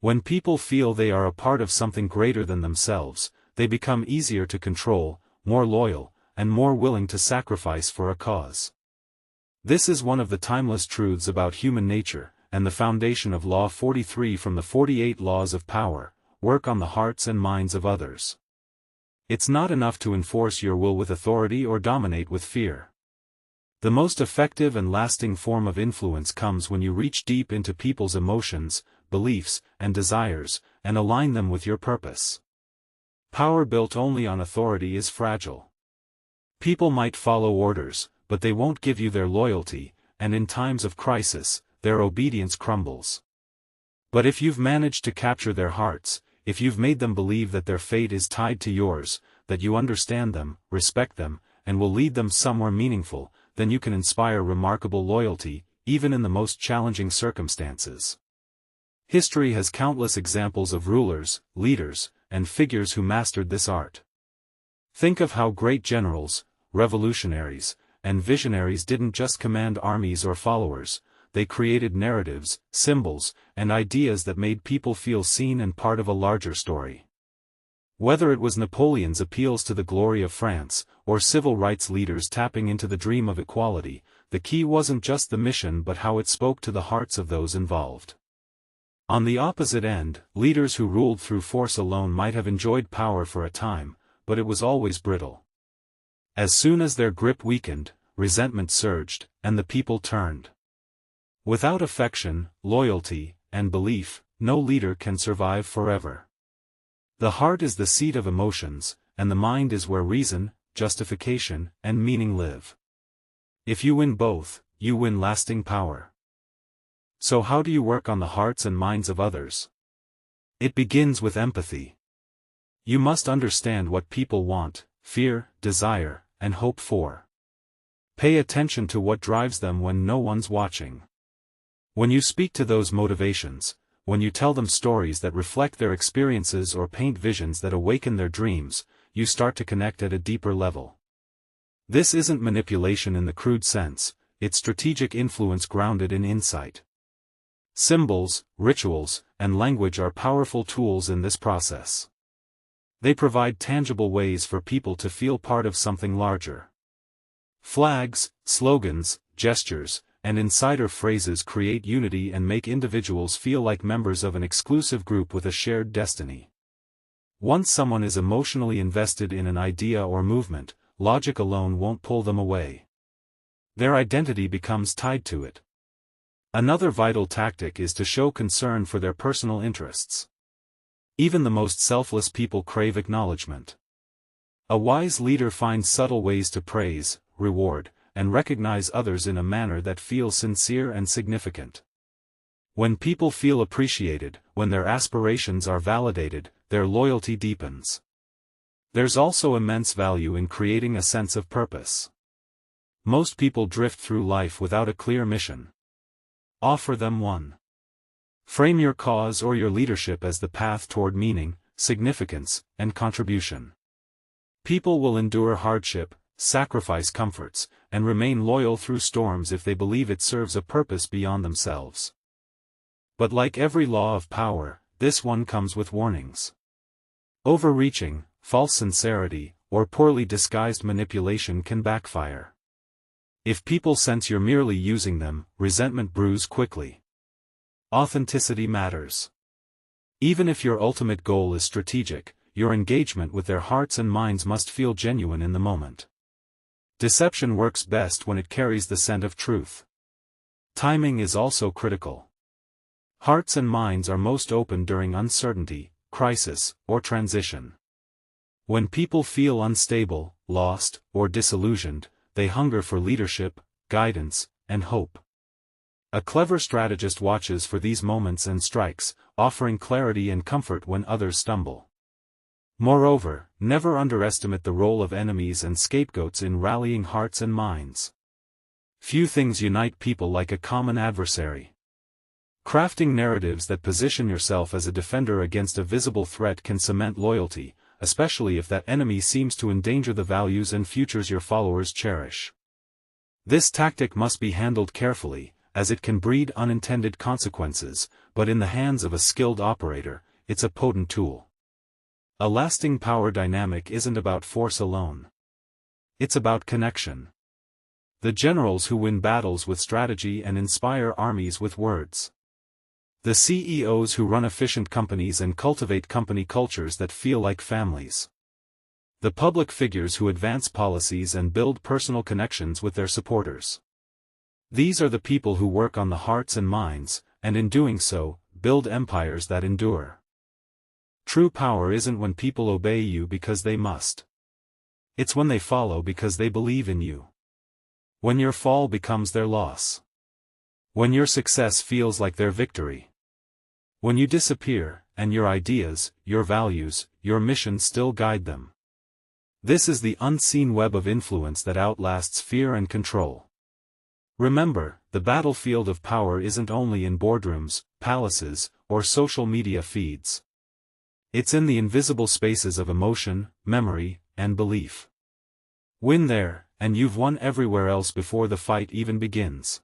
When people feel they are a part of something greater than themselves, they become easier to control, more loyal, and more willing to sacrifice for a cause. This is one of the timeless truths about human nature, and the foundation of Law 43 from the 48 Laws of Power: work on the hearts and minds of others. It's not enough to enforce your will with authority or dominate with fear. The most effective and lasting form of influence comes when you reach deep into people's emotions, beliefs, and desires, and align them with your purpose. Power built only on authority is fragile. People might follow orders, but they won't give you their loyalty, and in times of crisis, their obedience crumbles. But if you've managed to capture their hearts, if you've made them believe that their fate is tied to yours, that you understand them, respect them, and will lead them somewhere meaningful, then you can inspire remarkable loyalty, even in the most challenging circumstances. History has countless examples of rulers, leaders, and figures who mastered this art. Think of how great generals, revolutionaries, and visionaries didn't just command armies or followers, they created narratives, symbols, and ideas that made people feel seen and part of a larger story. Whether it was Napoleon's appeals to the glory of France, or civil rights leaders tapping into the dream of equality, the key wasn't just the mission but how it spoke to the hearts of those involved. On the opposite end, leaders who ruled through force alone might have enjoyed power for a time, but it was always brittle. As soon as their grip weakened, resentment surged, and the people turned. Without affection, loyalty, and belief, no leader can survive forever. The heart is the seat of emotions, and the mind is where reason, justification, and meaning live. If you win both, you win lasting power. So how do you work on the hearts and minds of others? It begins with empathy. You must understand what people want, fear, desire, and hope for. Pay attention to what drives them when no one's watching. When you speak to those motivations, when you tell them stories that reflect their experiences or paint visions that awaken their dreams, you start to connect at a deeper level. This isn't manipulation in the crude sense, it's strategic influence grounded in insight. Symbols, rituals, and language are powerful tools in this process. They provide tangible ways for people to feel part of something larger. Flags, slogans, gestures, and insider phrases create unity and make individuals feel like members of an exclusive group with a shared destiny. Once someone is emotionally invested in an idea or movement, logic alone won't pull them away. Their identity becomes tied to it. Another vital tactic is to show concern for their personal interests. Even the most selfless people crave acknowledgement. A wise leader finds subtle ways to praise, reward, and recognize others in a manner that feels sincere and significant. When people feel appreciated, when their aspirations are validated, their loyalty deepens. There's also immense value in creating a sense of purpose. Most people drift through life without a clear mission. Offer them one. Frame your cause or your leadership as the path toward meaning, significance, and contribution. People will endure hardship, sacrifice comforts, and remain loyal through storms if they believe it serves a purpose beyond themselves. But like every law of power, this one comes with warnings. Overreaching, false sincerity, or poorly disguised manipulation can backfire. If people sense you're merely using them, resentment brews quickly. Authenticity matters. Even if your ultimate goal is strategic, your engagement with their hearts and minds must feel genuine in the moment. Deception works best when it carries the scent of truth. Timing is also critical. Hearts and minds are most open during uncertainty, crisis, or transition. When people feel unstable, lost, or disillusioned, they hunger for leadership, guidance, and hope. A clever strategist watches for these moments and strikes, offering clarity and comfort when others stumble. Moreover, never underestimate the role of enemies and scapegoats in rallying hearts and minds. Few things unite people like a common adversary. Crafting narratives that position yourself as a defender against a visible threat can cement loyalty, especially if that enemy seems to endanger the values and futures your followers cherish. This tactic must be handled carefully, as it can breed unintended consequences, but in the hands of a skilled operator, it's a potent tool. A lasting power dynamic isn't about force alone. It's about connection. The generals who win battles with strategy and inspire armies with words. The CEOs who run efficient companies and cultivate company cultures that feel like families. The public figures who advance policies and build personal connections with their supporters. These are the people who work on the hearts and minds, and in doing so, build empires that endure. True power isn't when people obey you because they must. It's when they follow because they believe in you. When your fall becomes their loss. When your success feels like their victory. When you disappear, and your ideas, your values, your mission still guide them. This is the unseen web of influence that outlasts fear and control. Remember, the battlefield of power isn't only in boardrooms, palaces, or social media feeds. It's in the invisible spaces of emotion, memory, and belief. Win there, and you've won everywhere else before the fight even begins.